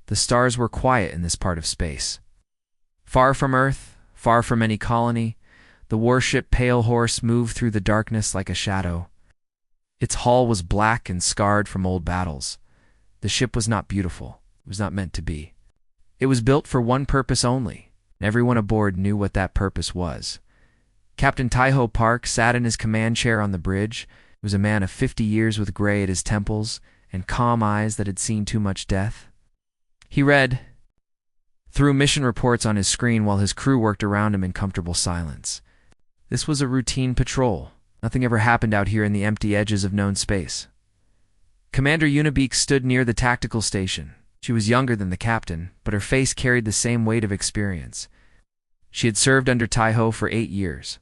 The stars were quiet in this part of space. Far from Earth, far from any colony, the warship Pale Horse moved through the darkness like a shadow. Its hull was black and scarred from old battles. The ship was not beautiful. It was not meant to be. It was built for one purpose only, and everyone aboard knew what that purpose was. Captain Taiho Park sat in his command chair on the bridge. He was a man of 50 years with gray at his temples and calm eyes that had seen too much death. He read through mission reports on his screen while his crew worked around him in comfortable silence. This was a routine patrol. Nothing ever happened out here in the empty edges of known space. Commander Unibeak stood near the tactical station. She was younger than the captain, but her face carried the same weight of experience. She had served under Taiho for 8 years.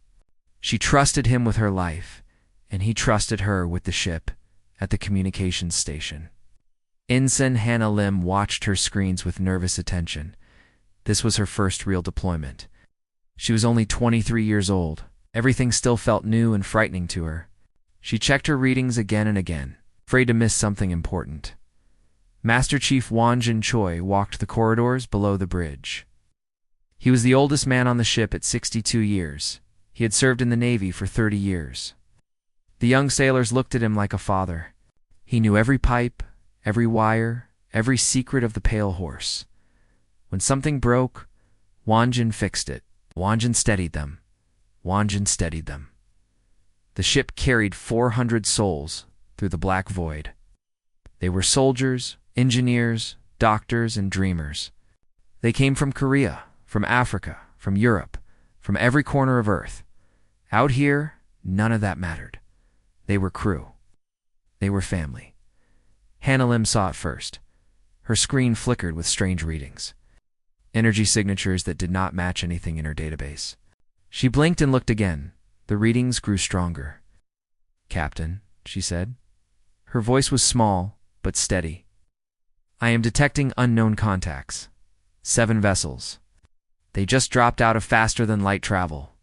She trusted him with her life, and he trusted her with the ship at the communications station. Ensign Hannah Lim watched her screens with nervous attention. This was her first real deployment. She was only 23 years old. Everything still felt new and frightening to her. She checked her readings again and again, afraid to miss something important. Master Chief Wanjin Choi walked the corridors below the bridge. He was the oldest man on the ship at 62 years. He had served in the Navy for 30 years. The young sailors looked at him like a father. He knew every pipe, every wire, every secret of the Pale Horse. When something broke, Wanjin fixed it. Wanjin steadied them. Wanjin steadied them. The ship carried 400 souls through the black void. They were soldiers, engineers, doctors, and dreamers. They came from Korea, from Africa, from Europe, from every corner of Earth. Out here, none of that mattered. They were crew. They were family. Hannah Lim saw it first. Her screen flickered with strange readings. Energy signatures that did not match anything in her database. She blinked and looked again. The readings grew stronger. "Captain," she said. Her voice was small, but steady. "I am detecting unknown contacts. 7 vessels. They just dropped out of faster-than-light travel.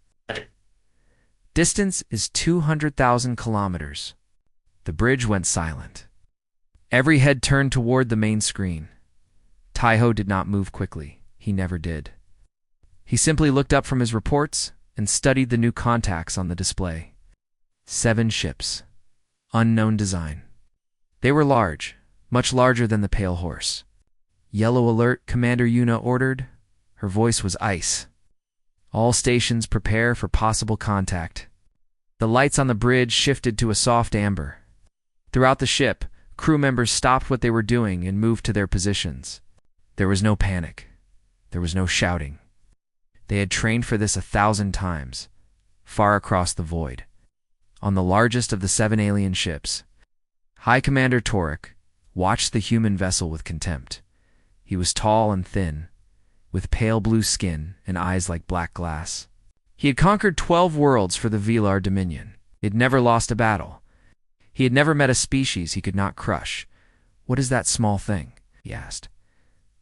Distance is 200,000 kilometers." The bridge went silent. Every head turned toward the main screen. Taiho did not move quickly. He never did. He simply looked up from his reports and studied the new contacts on the display. 7 ships. Unknown design. They were large, much larger than the Pale Horse. "Yellow alert," Commander Yuna ordered. Her voice was ice. "All stations prepare for possible contact." The lights on the bridge shifted to a soft amber. Throughout the ship, crew members stopped what they were doing and moved to their positions. There was no panic. There was no shouting. They had trained for this 1,000 times, far across the void. On the largest of the 7 alien ships, High Commander Torek watched the human vessel with contempt. He was tall and thin, with pale blue skin and eyes like black glass. He had conquered 12 worlds for the Velar Dominion. He had never lost a battle. He had never met a species he could not crush. "What is that small thing?" he asked.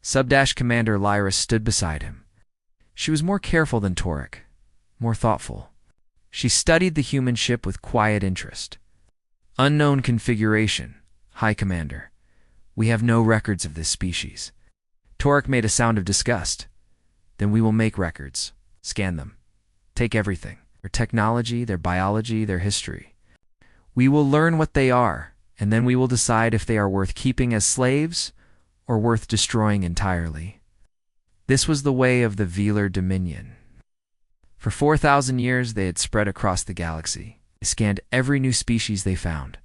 Sub-Commander Lyra stood beside him. She was more careful than Torek, more thoughtful. She studied the human ship with quiet interest. "Unknown configuration, High Commander. We have no records of this species." Torek made a sound of disgust. "Then we will make records. Scan them. Take everything. Their technology, their biology, their history. We will learn what they are, and then we will decide if they are worth keeping as slaves or worth destroying entirely." This was the way of the Velar Dominion. For 4,000 years they had spread across the galaxy. They scanned every new species they found.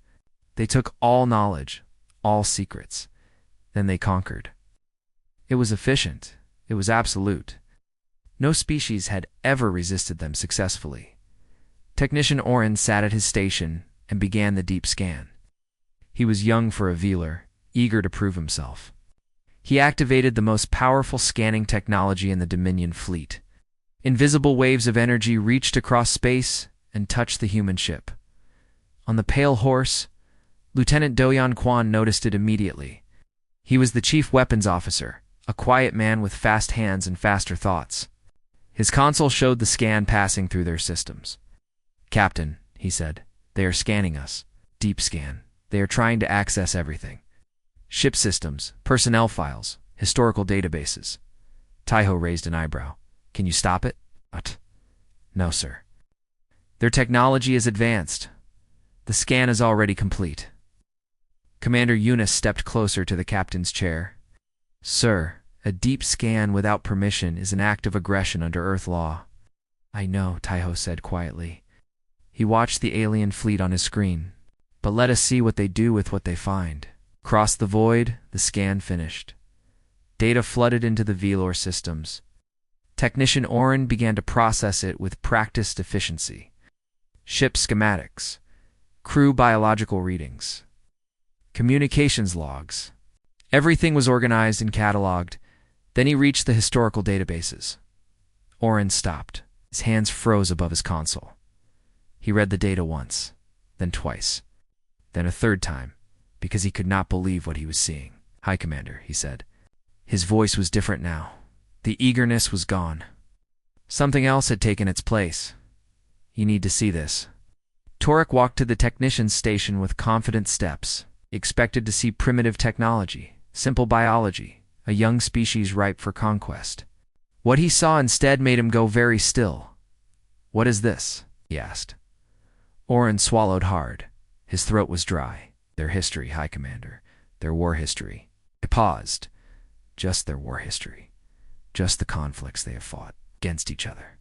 They took all knowledge, all secrets. Then they conquered. It was efficient. It was absolute. No species had ever resisted them successfully. Technician Oren sat at his station and began the deep scan. He was young for a Velar, eager to prove himself. He activated the most powerful scanning technology in the Dominion fleet. Invisible waves of energy reached across space and touched the human ship. On the Pale Horse, Lieutenant Doyan Kwan noticed it immediately. He was the chief weapons officer, a quiet man with fast hands and faster thoughts. His console showed the scan passing through their systems. "Captain," he said, "they are scanning us. Deep scan. They are trying to access everything. Ship systems, personnel files, Historical databases. Taiho raised an eyebrow. Can you stop it? No, sir. Their technology is advanced. The scan is already complete. Commander Eunice stepped closer to the captain's chair. Sir, a deep scan without permission is an act of aggression under Earth law. I know, Taiho said quietly. He watched the alien fleet on his screen. But let us see what they do with what they find. Across the void, the scan finished. Data flooded into the Velor systems. Technician Oren began to process it with practiced efficiency. Ship schematics, crew biological readings, communications logs. Everything was organized and cataloged. Then he reached the historical databases. Oren stopped. His hands froze above his console. He read the data once, then twice, then a third time, because he could not believe what he was seeing. Hi, Commander, he said. His voice was different now. The eagerness was gone. Something else had taken its place. You need to see this. Torek walked to the technician's station with confident steps. He expected to see primitive technology, simple biology, a young species ripe for conquest. What he saw instead made him go very still. What is this? He asked. Oren swallowed hard. His throat was dry. Their history, High Commander. Their war history. He paused. Just their war history. Just the conflicts they have fought against each other.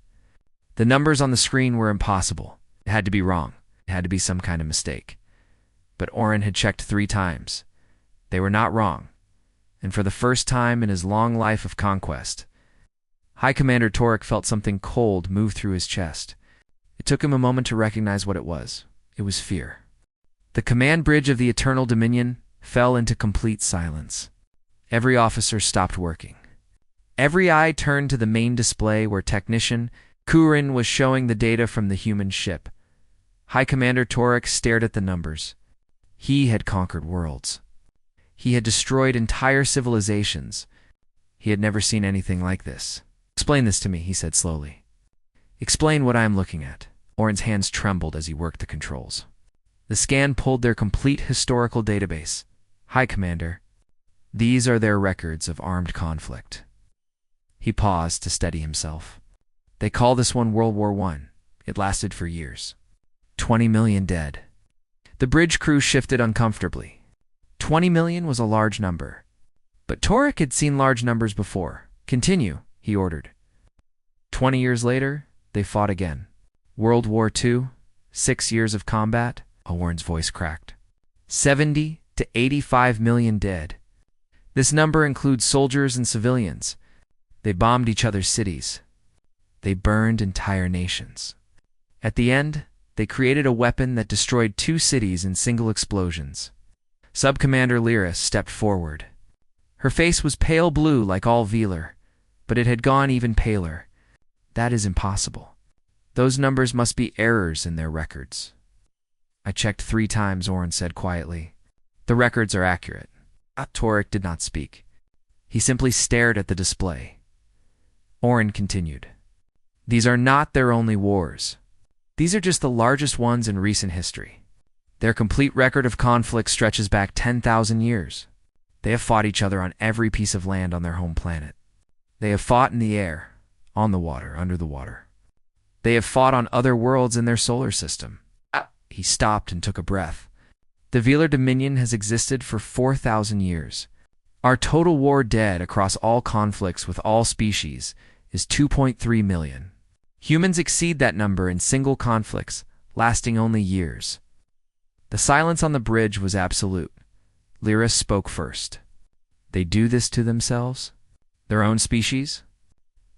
The numbers on the screen were impossible. It had to be wrong. It had to be some kind of mistake. But Oren had checked 3 times. They were not wrong. And for the first time in his long life of conquest, High Commander Torek felt something cold move through his chest. It took him a moment to recognize what it was. It was fear. The command bridge of the Eternal Dominion fell into complete silence. Every officer stopped working. Every eye turned to the main display where Technician Kurin was showing the data from the human ship. High Commander Torek stared at the numbers. He had conquered worlds. He had destroyed entire civilizations. He had never seen anything like this. Explain this to me, he said slowly. Explain what I am looking at. Oren's hands trembled as he worked the controls. The scan pulled their complete historical database. High Commander, these are their records of armed conflict. He paused to steady himself. They call this one World War I. It lasted for years. 20 million dead. The bridge crew shifted uncomfortably. 20 million was a large number. But Torek had seen large numbers before. Continue, he ordered. 20 years later, they fought again. World War II, 6 years of combat. Oren's voice cracked. 70 to 85 million dead. This number includes soldiers and civilians. They bombed each other's cities. They burned entire nations. At the end, they created a weapon that destroyed 2 cities in single explosions. Sub-Commander Lyra stepped forward. Her face was pale blue like all Velor, but it had gone even paler. That is impossible. Those numbers must be errors in their records. I checked 3 times, Oren said quietly. The records are accurate. Torek did not speak. He simply stared at the display. Oren continued. These are not their only wars. These are just the largest ones in recent history. Their complete record of conflict stretches back 10,000 years. They have fought each other on every piece of land on their home planet. They have fought in the air, on the water, under the water. They have fought on other worlds in their solar system. He stopped and took a breath. The Velor Dominion has existed for 4,000 years. Our total war dead across all conflicts with all species is 2.3 million. Humans exceed that number in single conflicts, lasting only years. The silence on the bridge was absolute. Lyra spoke first. They do this to themselves? Their own species?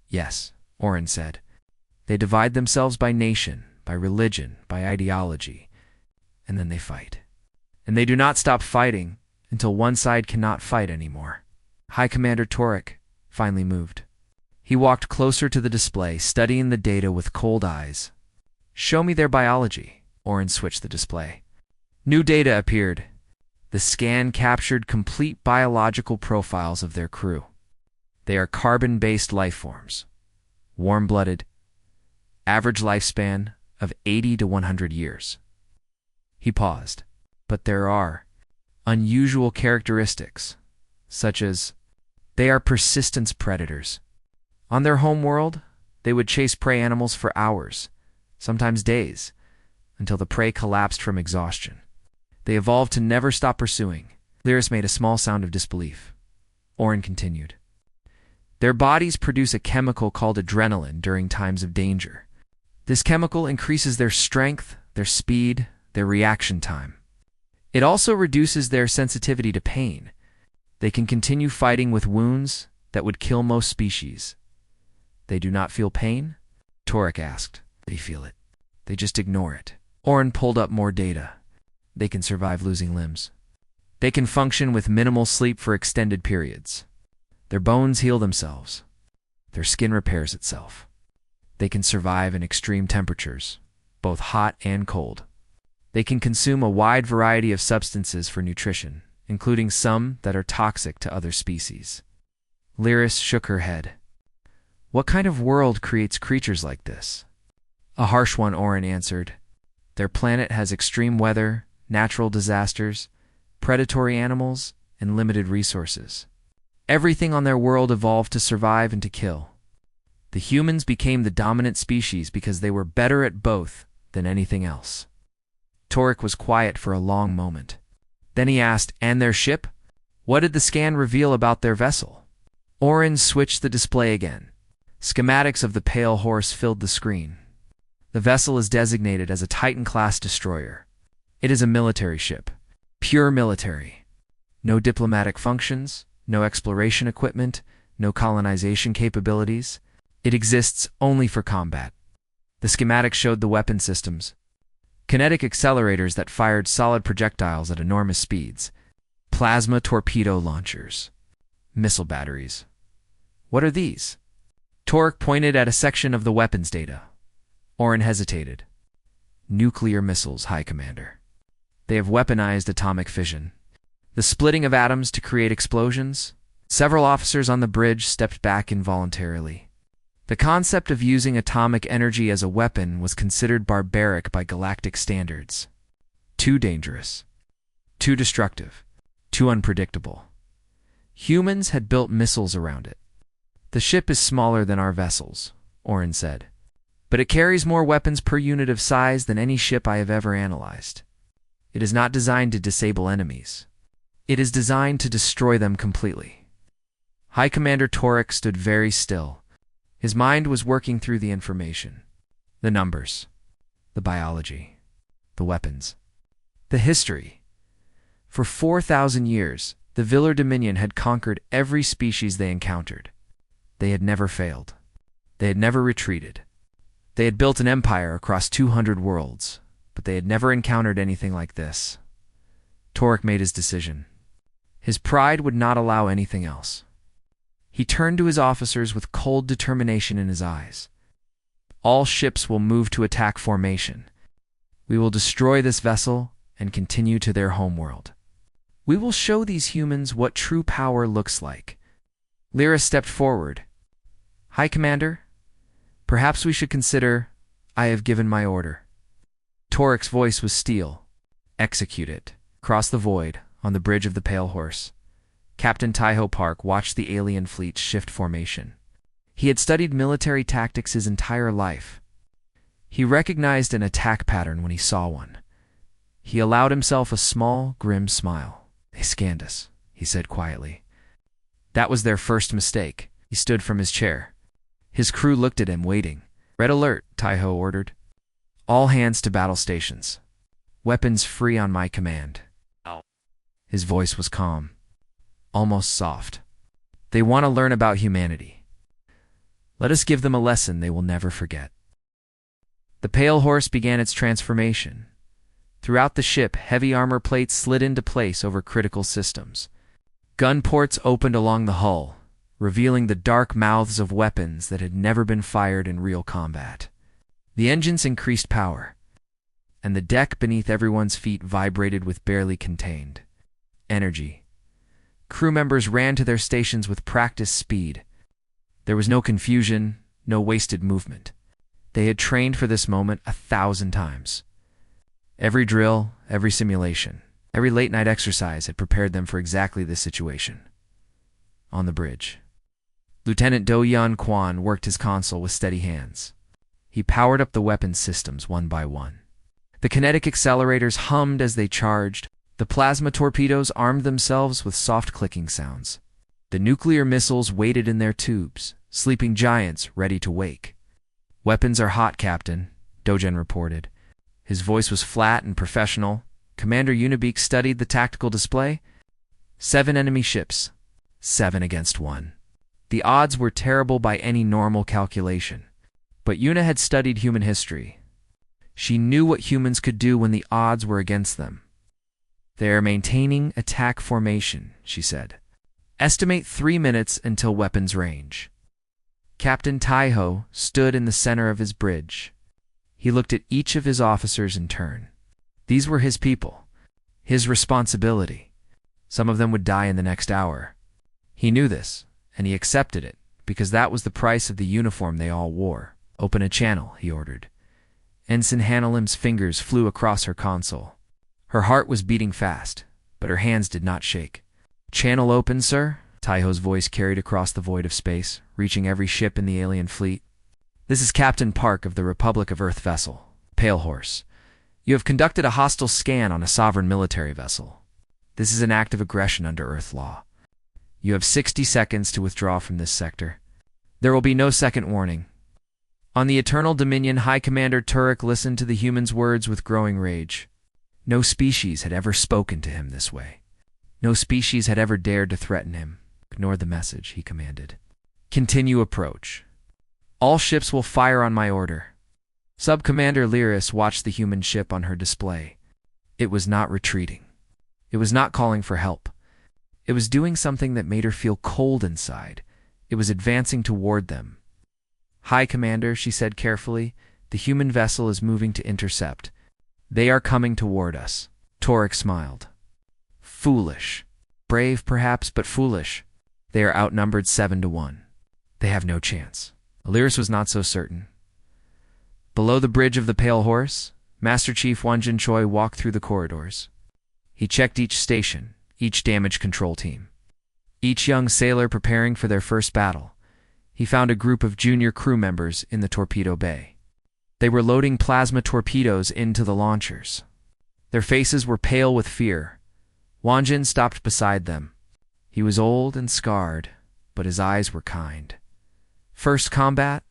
Yes, Oren said. They divide themselves by nation, by religion, by ideology, and then they fight. And they do not stop fighting until one side cannot fight anymore. High Commander Torek finally moved. He walked closer to the display, studying the data with cold eyes. Show me their biology. Oren switched the display. New data appeared. The scan captured complete biological profiles of their crew. They are carbon-based life forms. Warm-blooded. Average lifespan of 80 to 100 years. He paused. But there are unusual characteristics, such as They are persistent predators. On their home world, they would chase prey animals for hours, sometimes days, until the prey collapsed from exhaustion. They evolved to never stop pursuing. Lyris made a small sound of disbelief. Oren continued. Their bodies produce a chemical called adrenaline during times of danger. This chemical increases their strength, their speed, their reaction time. It also reduces their sensitivity to pain. They can continue fighting with wounds that would kill most species. They do not feel pain? Torek asked. They feel it. They just ignore it. Oren pulled up more data. They can survive losing limbs. They can function with minimal sleep for extended periods. Their bones heal themselves. Their skin repairs itself. They can survive in extreme temperatures, both hot and cold. They can consume a wide variety of substances for nutrition, including some that are toxic to other species. Lyris shook her head. What kind of world creates creatures like this? A harsh one, Oren answered. Their planet has extreme weather, natural disasters, predatory animals, and limited resources. Everything on their world evolved to survive and to kill. The humans became the dominant species because they were better at both than anything else. Torek was quiet for a long moment. Then he asked, and their ship? What did the scan reveal about their vessel? Oren switched the display again. Schematics of the Pale Horse filled the screen. The vessel is designated as a Titan-class destroyer. It is a military ship. Pure military. No diplomatic functions, no exploration equipment, no colonization capabilities. It exists only for combat. The schematics showed the weapon systems. Kinetic accelerators that fired solid projectiles at enormous speeds. Plasma torpedo launchers. Missile batteries. What are these? Torek pointed at a section of the weapons data. Oren hesitated. Nuclear missiles, High Commander. They have weaponized atomic fission. The splitting of atoms to create explosions. Several officers on the bridge stepped back involuntarily. The concept of using atomic energy as a weapon was considered barbaric by galactic standards. Too dangerous. Too destructive. Too unpredictable. Humans had built missiles around it. The ship is smaller than our vessels, Oren said, but it carries more weapons per unit of size than any ship I have ever analyzed. It is not designed to disable enemies. It is designed to destroy them completely. High Commander Torek stood very still. His mind was working through the information. The numbers. The biology. The weapons. The history. For 4,000 years, the Villar Dominion had conquered every species they encountered. They had never failed. They had never retreated. They had built an empire across 200 worlds, but they had never encountered anything like this. Torek made his decision. His pride would not allow anything else. He turned to his officers with cold determination in his eyes. All ships will move to attack formation. We will destroy this vessel and continue to their homeworld. We will show these humans what true power looks like. Lyris stepped forward. High Commander, perhaps we should consider, I have given my order. Torek's voice was steel. Execute it. Across the void, on the bridge of the Pale Horse, Captain Taiho Park watched the alien fleet shift formation. He had studied military tactics his entire life. He recognized an attack pattern when he saw one. He allowed himself a small, grim smile. They scanned us, he said quietly. That was their first mistake. He stood from his chair. His crew looked at him, waiting. Red alert, Taiho ordered. All hands to battle stations. Weapons free on my command. His voice was calm, almost soft. They want to learn about humanity. Let us give them a lesson they will never forget. The Pale Horse began its transformation. Throughout the ship, heavy armor plates slid into place over critical systems. Gun ports opened along the hull, revealing the dark mouths of weapons that had never been fired in real combat. The engines increased power, and the deck beneath everyone's feet vibrated with barely contained energy. Crew members ran to their stations with practiced speed. There was no confusion, no wasted movement. They had trained for this moment 1,000 times. Every drill, every simulation, every late-night exercise had prepared them for exactly this situation. On the bridge, Lieutenant Do Yan Quan worked his console with steady hands. He powered up the weapons systems one by one. The kinetic accelerators hummed as they charged. The plasma torpedoes armed themselves with soft clicking sounds. The nuclear missiles waited in their tubes, sleeping giants ready to wake. "Weapons are hot, Captain," Dogen reported. His voice was flat and professional. Commander Unibeek studied the tactical display. 7 enemy ships, 7 against 1. The odds were terrible by any normal calculation. But Yuna had studied human history. She knew what humans could do when the odds were against them. "They are maintaining attack formation," she said. "Estimate 3 minutes until weapons range." Captain Taiho stood in the center of his bridge. He looked at each of his officers in turn. These were his people, his responsibility. Some of them would die in the next hour. He knew this, and he accepted it, because that was the price of the uniform they all wore. "Open a channel," he ordered. Ensign Hanelim's fingers flew across her console. Her heart was beating fast, but her hands did not shake. "Channel open, sir," Taiho's voice carried across the void of space, reaching every ship in the alien fleet. "This is Captain Park of the Republic of Earth vessel, Pale Horse. You have conducted a hostile scan on a sovereign military vessel. This is an act of aggression under Earth law. You have 60 seconds to withdraw from this sector. There will be no second warning." On the Eternal Dominion, High Commander Turek listened to the human's words with growing rage. No species had ever spoken to him this way. No species had ever dared to threaten him. "Ignore the message," he commanded. "Continue approach. All ships will fire on my order." Sub-Commander Lyris watched the human ship on her display. It was not retreating. It was not calling for help. It was doing something that made her feel cold inside. It was advancing toward them. "High Commander," she said carefully, "the human vessel is moving to intercept. They are coming toward us." Torek smiled. "Foolish. Brave, perhaps, but foolish. They are outnumbered 7 to 1. They have no chance." Lyris was not so certain. Below the bridge of the Pale Horse, Master Chief Wanjin Choi walked through the corridors. He checked each station, each damage control team, each young sailor preparing for their first battle. He found a group of junior crew members in the torpedo bay. They were loading plasma torpedoes into the launchers. Their faces were pale with fear. Wanjin stopped beside them. He was old and scarred, but his eyes were kind. "First combat?"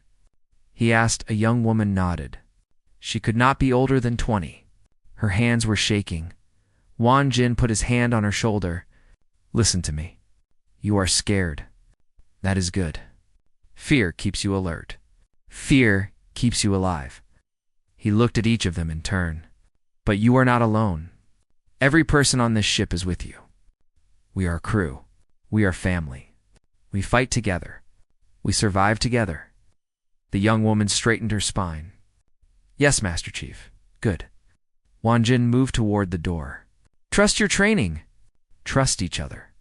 he asked. A young woman nodded. She could not be older than 20. Her hands were shaking. Wanjin put his hand on her shoulder. "Listen to me. You are scared. That is good. Fear keeps you alert. Fear keeps you alive." He looked at each of them in turn. "But you are not alone. Every person on this ship is with you. We are crew. We are family. We fight together. We survive together." The young woman straightened her spine. "Yes, Master Chief. Good." Wanjin moved toward the door. "Trust your training. Trust each other.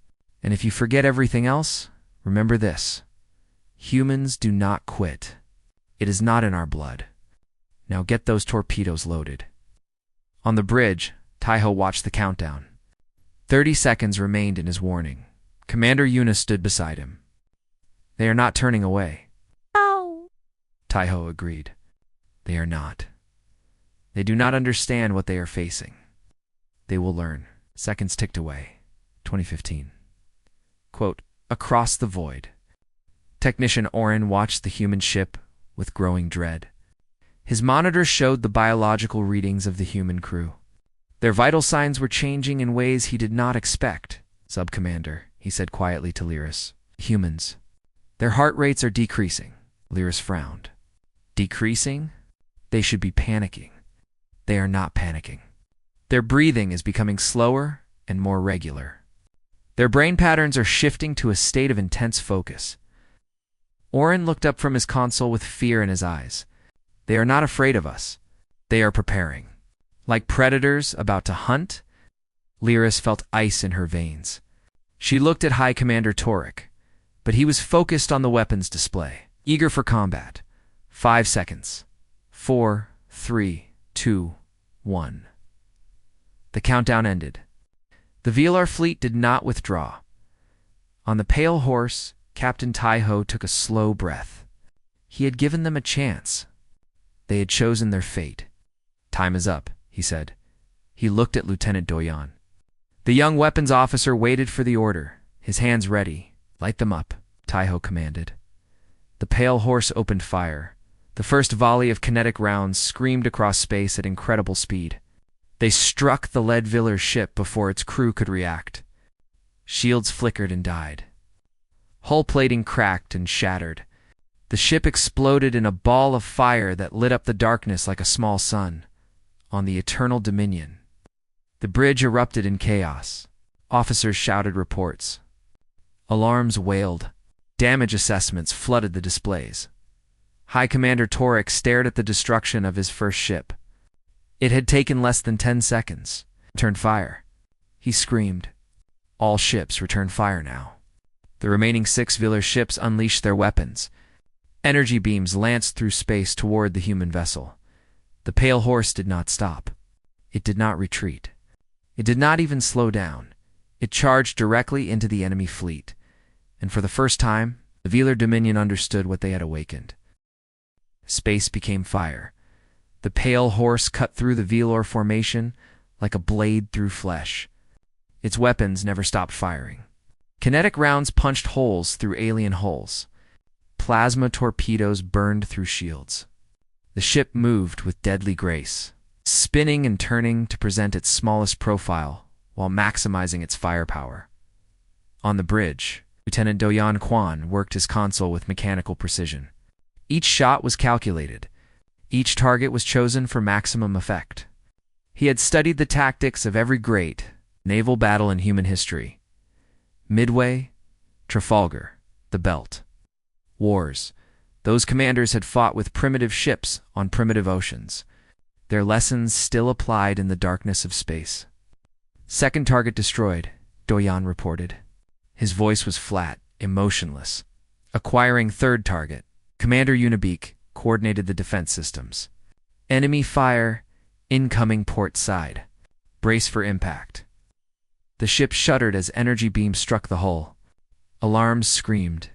And if you forget everything else, remember this. Humans do not quit. It is not in our blood. Now get those torpedoes loaded." On the bridge, Taiho watched the countdown. 30 seconds remained in his warning. Commander Yuna stood beside him. "They are not turning away." "Oh," Taiho agreed. "They are not. They do not understand what they are facing. They will learn." Seconds ticked away. 2015. Quote, "Across the void." Technician Oren watched the human ship with growing dread. His monitor showed the biological readings of the human crew. Their vital signs were changing in ways he did not expect. "Sub-Commander," he said quietly to Lyris. "Humans. Their heart rates are decreasing." Lyris frowned. "Decreasing? They should be panicking." "They are not panicking. Their breathing is becoming slower and more regular. Their brain patterns are shifting to a state of intense focus." Oren looked up from his console with fear in his eyes. "They are not afraid of us. They are preparing. Like predators about to hunt." Lyris felt ice in her veins. She looked at High Commander Torek, but he was focused on the weapons display, eager for combat. 5 seconds. 4, 3, 2, 1. The countdown ended. The VLR fleet did not withdraw. On the pale horse, Captain Taiho took a slow breath. He had given them a chance. They had chosen their fate. "Time is up," he said. He looked at Lieutenant Doyan. The young weapons officer waited for the order, his hands ready. "Light them up," Taiho commanded. The pale horse opened fire. The first volley of kinetic rounds screamed across space at incredible speed. They struck the Leadviller ship before its crew could react. Shields flickered and died. Hull plating cracked and shattered. The ship exploded in a ball of fire that lit up the darkness like a small sun. On the Eternal Dominion. The bridge erupted in chaos. Officers shouted reports. Alarms wailed. Damage assessments flooded the displays. High Commander Torek stared at the destruction of his first ship. It had taken less than 10 seconds. Return fire. He screamed. All ships return fire now. The remaining 6 Viller ships unleashed their weapons. Energy beams lanced through space toward the human vessel. The pale horse did not stop. It did not retreat. It did not even slow down. It charged directly into the enemy fleet. And for the first time, the Velar Dominion understood what they had awakened. Space became fire. The pale horse cut through the Velor formation like a blade through flesh. Its weapons never stopped firing. Kinetic rounds punched holes through alien hulls. Plasma torpedoes burned through shields. The ship moved with deadly grace, spinning and turning to present its smallest profile while maximizing its firepower. On the bridge, Lieutenant Doyan Kwan worked his console with mechanical precision. Each shot was calculated. Each target was chosen for maximum effect. He had studied the tactics of every great naval battle in human history. Midway, Trafalgar, the Belt. Wars. Those commanders had fought with primitive ships on primitive oceans. Their lessons still applied in the darkness of space. Second target destroyed, Doyan reported. His voice was flat, emotionless. Acquiring third target, Commander Unibeak coordinated the defense systems. Enemy fire, incoming port side. Brace for impact. The ship shuddered as energy beams struck the hull. Alarms screamed.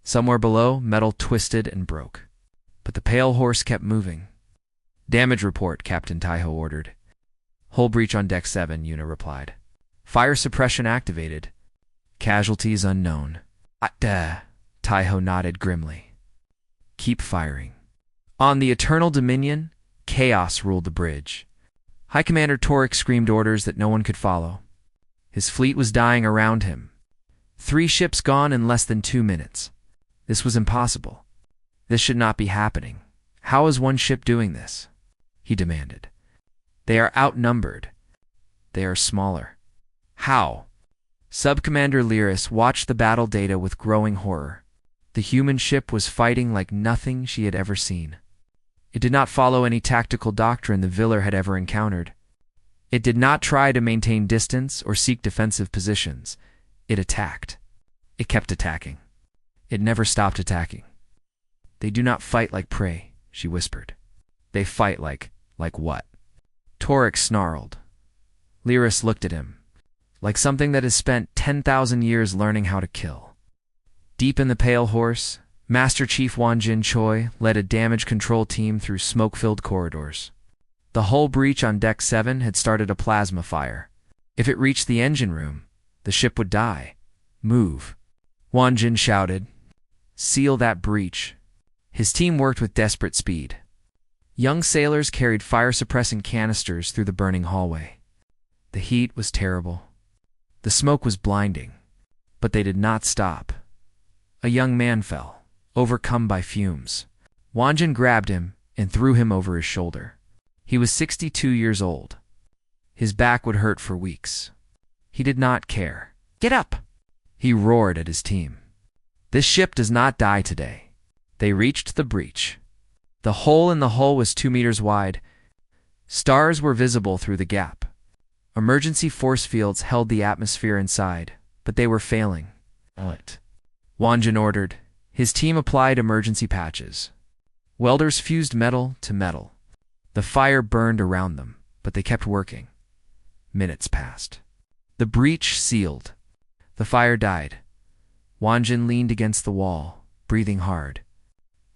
Somewhere below, metal twisted and broke. But the pale horse kept moving. "Damage report," Captain Taiho ordered. "Hull breach on Deck 7, Una replied. "Fire suppression activated. Casualties unknown." Taiho nodded grimly. "Keep firing." On the Eternal Dominion, chaos ruled the bridge. High Commander Torek screamed orders that no one could follow. His fleet was dying around him. 3 ships gone in less than 2 minutes. This was impossible. This should not be happening. How is one ship doing this? He demanded. They are outnumbered. They are smaller. How? Sub-Commander Lyris watched the battle data with growing horror. The human ship was fighting like nothing she had ever seen. It did not follow any tactical doctrine the Viller had ever encountered. It did not try to maintain distance or seek defensive positions. It attacked. It kept attacking. It never stopped attacking. "They do not fight like prey," she whispered. "They fight like what?" Torek snarled. Lyris looked at him. Like something that has spent 10,000 years learning how to kill. Deep in the Pale Horse, Master Chief Wanjin Choi led a damage control team through smoke-filled corridors. The hull breach on Deck 7 had started a plasma fire. If it reached the engine room, the ship would die. "Move," Wanjin shouted. "Seal that breach." His team worked with desperate speed. Young sailors carried fire-suppressing canisters through the burning hallway. The heat was terrible. The smoke was blinding. But they did not stop. A young man fell, overcome by fumes. Wanjin grabbed him and threw him over his shoulder. He was 62 years old. His back would hurt for weeks. He did not care. "Get up!" He roared at his team. "This ship does not die today." They reached the breach. The hole in the hull was 2 meters wide. Stars were visible through the gap. Emergency force fields held the atmosphere inside, but they were failing. Wanjin ordered. His team applied emergency patches. Welders fused metal to metal. The fire burned around them, but they kept working. Minutes passed. The breach sealed. The fire died. Wanjin leaned against the wall, breathing hard.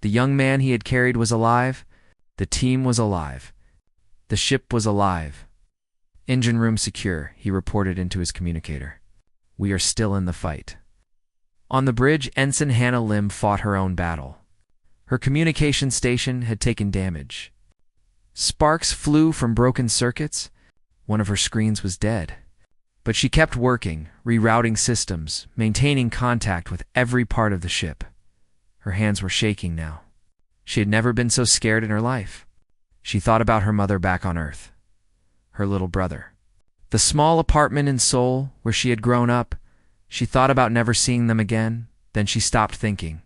The young man he had carried was alive. The team was alive. The ship was alive. "Engine room secure," he reported into his communicator. "We are still in the fight." On the bridge, Ensign Hannah Lim fought her own battle. Her communication station had taken damage. Sparks flew from broken circuits. One of her screens was dead. But she kept working, rerouting systems, maintaining contact with every part of the ship. Her hands were shaking now. She had never been so scared in her life. She thought about her mother back on Earth, her little brother. The small apartment in Seoul where she had grown up. She thought about never seeing them again. Then she stopped thinking.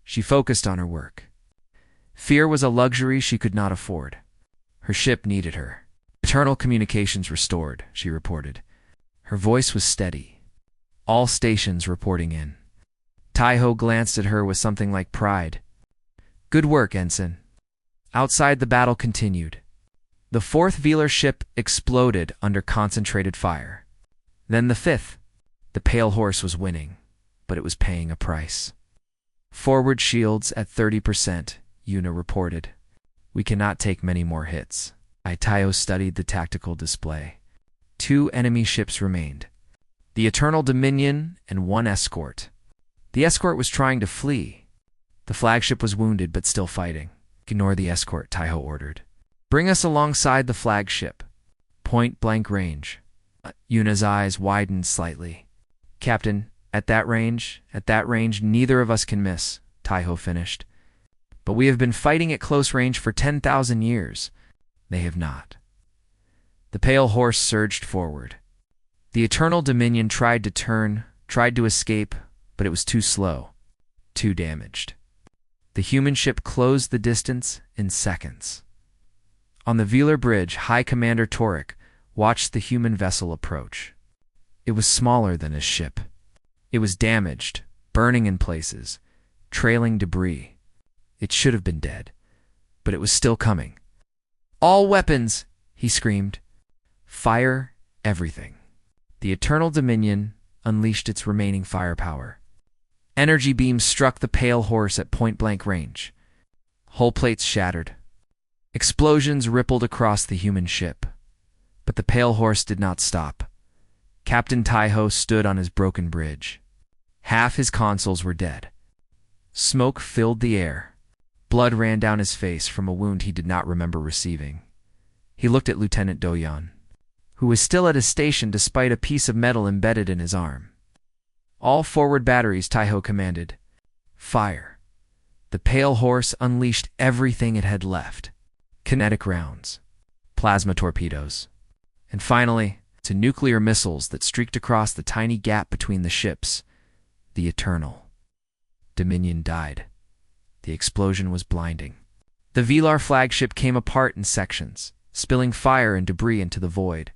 She focused on her work. Fear was a luxury she could not afford. Her ship needed her. "Eternal communications restored," she reported. Her voice was steady. All stations reporting in. Taiho glanced at her with something like pride. "Good work, Ensign." Outside, the battle continued. The fourth Velar ship exploded under concentrated fire. Then the fifth. The Pale Horse was winning, but it was paying a price. "Forward shields at 30%, Yuna reported. "We cannot take many more hits." Taiho studied the tactical display. 2 enemy ships remained. The Eternal Dominion and 1 escort. The escort was trying to flee. The flagship was wounded but still fighting. "Ignore the escort," Taiho ordered. "Bring us alongside the flagship." Point-blank range. Yuna's eyes widened slightly. "Captain, at that range, neither of us can miss," Taiho finished. "But we have been fighting at close range for 10,000 years. They have not." The Pale Horse surged forward. The Eternal Dominion tried to turn, tried to escape, but it was too slow, too damaged. The human ship closed the distance in seconds. On the Velar Bridge, High Commander Torek watched the human vessel approach. It was smaller than his ship. It was damaged, burning in places, trailing debris. It should have been dead, but it was still coming. "All weapons!" he screamed. "Fire everything." The Eternal Dominion unleashed its remaining firepower. Energy beams struck the Pale Horse at point-blank range. Hull plates shattered. Explosions rippled across the human ship. But the Pale Horse did not stop. Captain Taiho stood on his broken bridge. Half his consoles were dead. Smoke filled the air. Blood ran down his face from a wound he did not remember receiving. He looked at Lieutenant Doyan, who was still at his station despite a piece of metal embedded in his arm. "All forward batteries," Taiho commanded. "Fire." The Pale Horse unleashed everything it had left. Kinetic rounds, plasma torpedoes, and finally, to nuclear missiles that streaked across the tiny gap between the ships. The Eternal Dominion died. The explosion was blinding. The Velar flagship came apart in sections, spilling fire and debris into the void.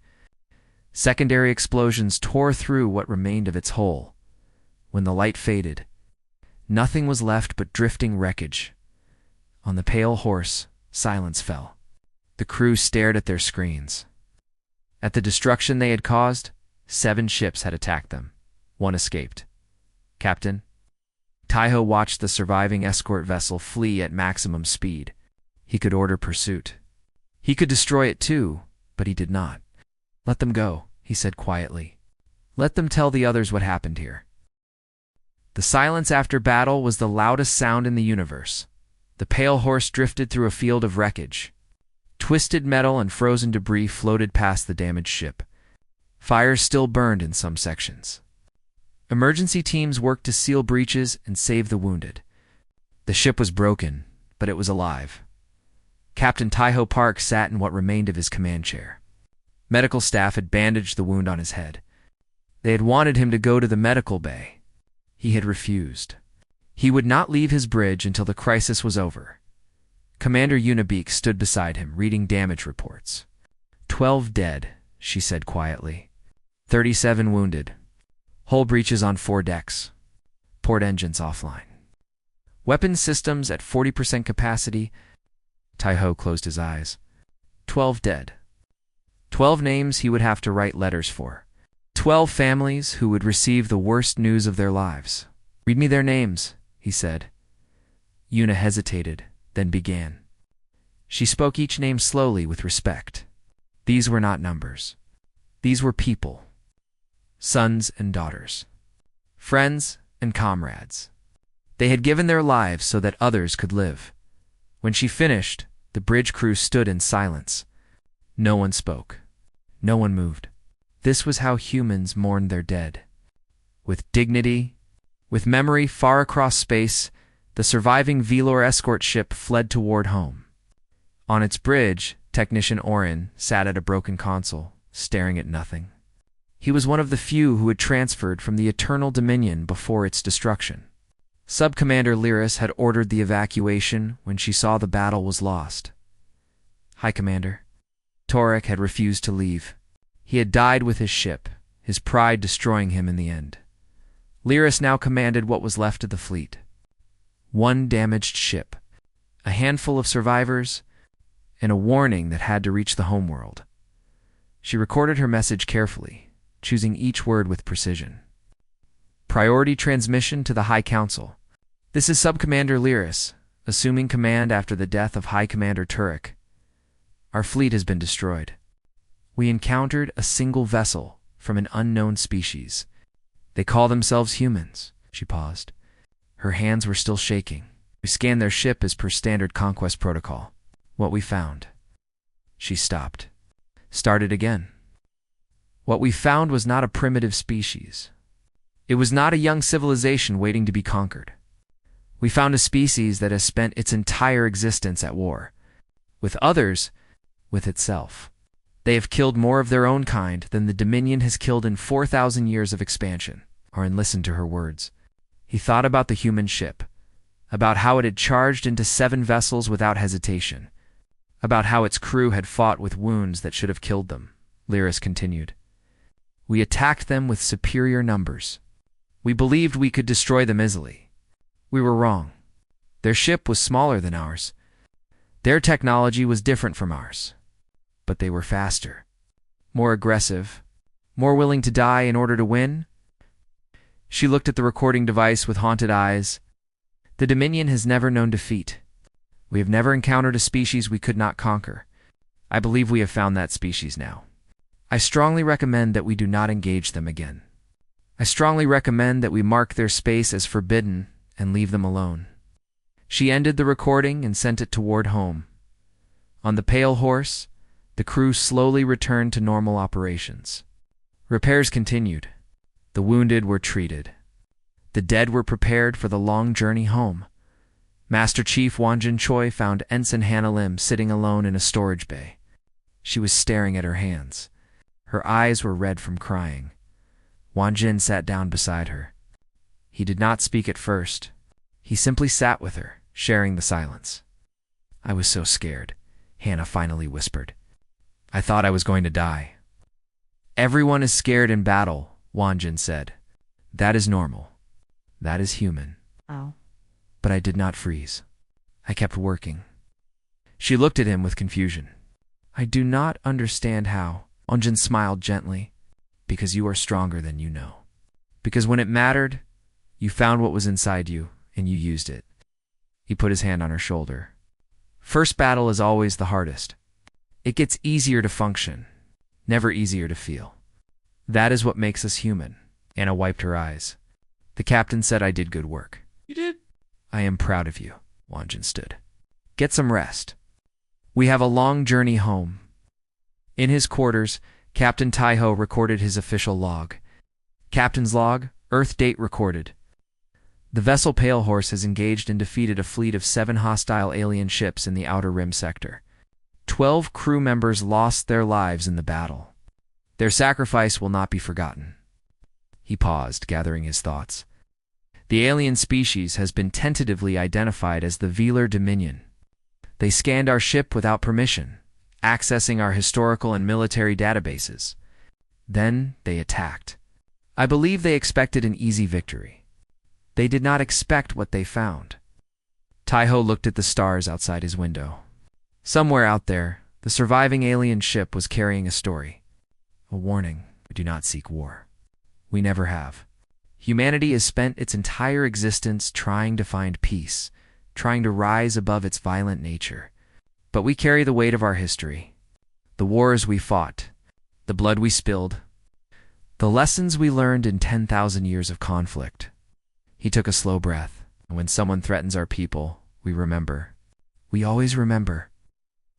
Secondary explosions tore through what remained of its hull. When the light faded, nothing was left but drifting wreckage. On the Pale Horse, silence fell. The crew stared at their screens. At the destruction they had caused, 7 ships had attacked them. 1 escaped. "Captain?" Taiho watched the surviving escort vessel flee at maximum speed. He could order pursuit. He could destroy it too, but he did not. "Let them go," he said quietly. "Let them tell the others what happened here." The silence after battle was the loudest sound in the universe. The Pale Horse drifted through a field of wreckage. Twisted metal and frozen debris floated past the damaged ship. Fires still burned in some sections. Emergency teams worked to seal breaches and save the wounded. The ship was broken, but it was alive. Captain Taiho Park sat in what remained of his command chair. Medical staff had bandaged the wound on his head. They had wanted him to go to the medical bay. He had refused. He would not leave his bridge until the crisis was over. Commander Unibeek stood beside him, reading damage reports. 12 dead, she said quietly. 37 wounded. Hull breaches on 4 decks. Port engines offline. Weapons systems at 40% capacity. Taiho closed his eyes. 12 dead. 12 names he would have to write letters for. 12 families who would receive the worst news of their lives. Read me their names, he said. Yuna hesitated, then began. She spoke each name slowly with respect. These were not numbers. These were people. Sons and daughters. Friends and comrades. They had given their lives so that others could live. When she finished, the bridge crew stood in silence. No one spoke. No one moved. This was how humans mourned their dead. With dignity, with memory far across space, the surviving Velour escort ship fled toward home. On its bridge, Technician Orin sat at a broken console, staring at nothing. He was one of the few who had transferred from the Eternal Dominion before its destruction. Sub-Commander Lyris had ordered the evacuation when she saw the battle was lost. High Commander. Torek had refused to leave. He had died with his ship, his pride destroying him in the end. Lyris now commanded what was left of the fleet. One damaged ship, a handful of survivors, and a warning that had to reach the homeworld. She recorded her message carefully, choosing each word with precision. Priority transmission to the High Council. This is Sub-Commander Lyris, assuming command after the death of High Commander Turek. Our fleet has been destroyed. We encountered a single vessel from an unknown species. They call themselves humans. She paused. Her hands were still shaking. We scanned their ship as per standard conquest protocol. What we found. She stopped. Started again. What we found was not a primitive species. It was not a young civilization waiting to be conquered. We found a species that has spent its entire existence at war. With others, with itself. They have killed more of their own kind than the Dominion has killed in 4,000 years of expansion. Orin listened to her words. He thought about the human ship, about how it had charged into 7 vessels without hesitation, about how its crew had fought with wounds that should have killed them. Lyris continued. We attacked them with superior numbers. We believed we could destroy them easily. We were wrong. Their ship was smaller than ours. Their technology was different from ours. But they were faster, more aggressive, more willing to die in order to win. She looked at the recording device with haunted eyes. The Dominion has never known defeat. We have never encountered a species we could not conquer. I believe we have found that species now. I strongly recommend that we do not engage them again. I strongly recommend that we mark their space as forbidden and leave them alone. She ended the recording and sent it toward home. On the Pale Horse, the crew slowly returned to normal operations. Repairs continued. The wounded were treated. The dead were prepared for the long journey home. Master Chief Wanjin Choi found Ensign Hannah Lim sitting alone in a storage bay. She was staring at her hands. Her eyes were red from crying. Wanjin sat down beside her. He did not speak at first. He simply sat with her, sharing the silence. I was so scared, Hannah finally whispered. I thought I was going to die. Everyone is scared in battle, Wanjin said. That is normal. That is human. Oh. But I did not freeze. I kept working. She looked at him with confusion. I do not understand how. Wanjin smiled gently. Because you are stronger than you know. Because when it mattered, you found what was inside you, and you used it. He put his hand on her shoulder. First battle is always the hardest. It gets easier to function, never easier to feel. That is what makes us human. Anna wiped her eyes. The captain said I did good work. You did? I am proud of you, Wanjin stood. Get some rest. We have a long journey home. In his quarters, Captain Taiho recorded his official log. Captain's log, Earth date recorded. The vessel Pale Horse has engaged and defeated a fleet of 7 hostile alien ships in the Outer Rim sector. 12 crew members lost their lives in the battle. Their sacrifice will not be forgotten. He paused, gathering his thoughts. The alien species has been tentatively identified as the Velour Dominion. They scanned our ship without permission, accessing our historical and military databases. Then they attacked. I believe they expected an easy victory. They did not expect what they found. Taiho looked at the stars outside his window. Somewhere out there, the surviving alien ship was carrying a story. A warning: do not seek war. We never have. Humanity has spent its entire existence trying to find peace, trying to rise above its violent nature. But we carry the weight of our history. The wars we fought, the blood we spilled, the lessons we learned in 10,000 years of conflict. He took a slow breath. When someone threatens our people, we remember. We always remember.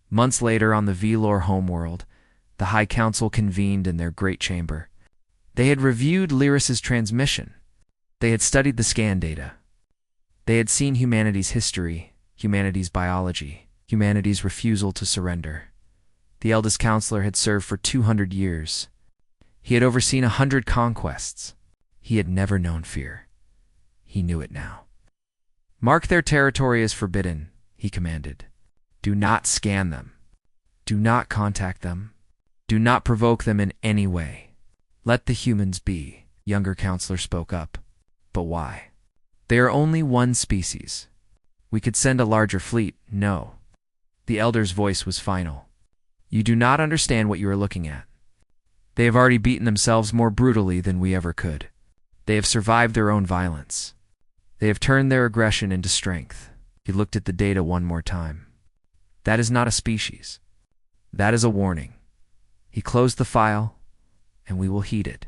Months later, on the Velor homeworld, the High Council convened in their great chamber. They had reviewed Lyris's transmission. They had studied the scan data. They had seen humanity's history, humanity's biology, humanity's refusal to surrender. The eldest counselor had served for 200 years. He had overseen 100 conquests. He had never known fear. He knew it now. "Mark their territory as forbidden," he commanded. "Do not scan them. Do not contact them. Do not provoke them in any way. Let the humans be." Younger counselor spoke up. "But why? They are only one species. We could send a larger fleet." "No." The elder's voice was final. "You do not understand what you are looking at. They have already beaten themselves more brutally than we ever could. They have survived their own violence. They have turned their aggression into strength." He looked at the data one more time. "That is not a species. That is a warning." He closed the file, and we will heed it.